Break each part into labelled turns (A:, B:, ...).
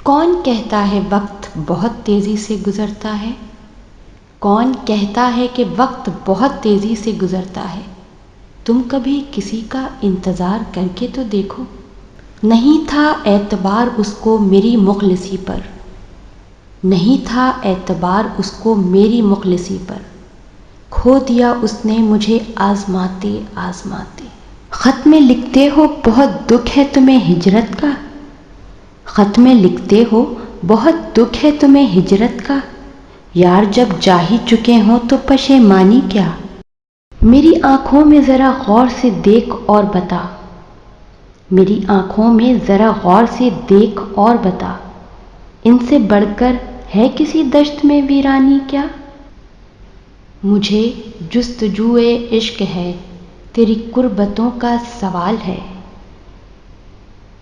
A: کون کہتا ہے وقت بہت تیزی سے گزرتا ہے؟ کون کہتا ہے کہ وقت بہت تیزی سے گزرتا ہے؟ تم کبھی کسی کا انتظار کر کے تو دیکھو۔ نہیں تھا اعتبار اس کو میری مخلصی پر، نہیں تھا اعتبار اس کو میری مخلصی پر، کھو دیا اس نے مجھے آزماتے آزماتے۔ خط میں لکھتے ہو بہت دکھ ہے تمہیں ہجرت کا، خط میں لکھتے ہو بہت دکھ ہے تمہیں ہجرت کا، یار جب جا ہی چکے ہوں تو پشیمانی کیا؟ میری آنکھوں میں ذرا غور سے دیکھ اور بتا، میری آنکھوں میں ذرا غور سے دیکھ اور بتا، ان سے بڑھ کر ہے کسی دشت میں ویرانی کیا؟ مجھے جستجوئے عشق ہے، تیری قربتوں کا سوال ہے،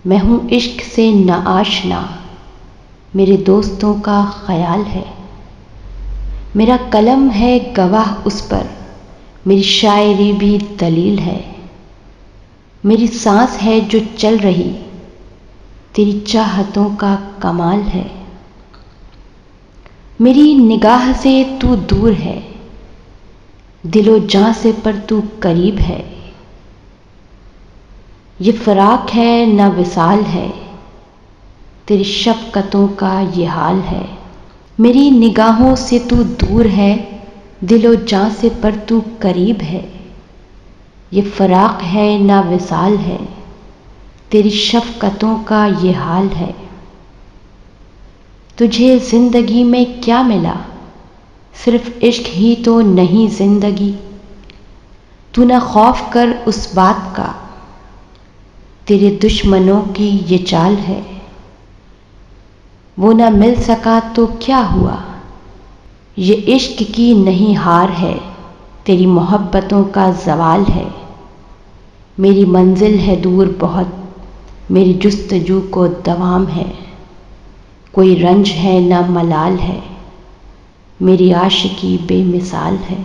A: میں ہوں عشق سے ناآشنا، میرے دوستوں کا خیال ہے، میرا قلم ہے گواہ اس پر، میری شاعری بھی دلیل ہے، میری سانس ہے جو چل رہی، تیری چاہتوں کا کمال ہے، میری نگاہ سے تو دور ہے، دل و جاں سے پر تو قریب ہے، یہ فراق ہے نہ وصال ہے، تیری شفقتوں کا یہ حال ہے، میری نگاہوں سے تو دور ہے، دل و جاں سے پر تو قریب ہے، یہ فراق ہے نہ وصال ہے، تیری شفقتوں کا یہ حال ہے۔ تجھے زندگی میں کیا ملا؟ صرف عشق ہی تو نہیں زندگی، تو نہ خوف کر اس بات کا، تیرے دشمنوں کی یہ چال ہے، وہ نہ مل سکا تو کیا ہوا، یہ عشق کی نہیں ہار ہے، تیری محبتوں کا زوال ہے، میری منزل ہے دور بہت، میری جستجو کو دوام ہے، کوئی رنج ہے نہ ملال ہے، میری عاشقی بے مثال ہے۔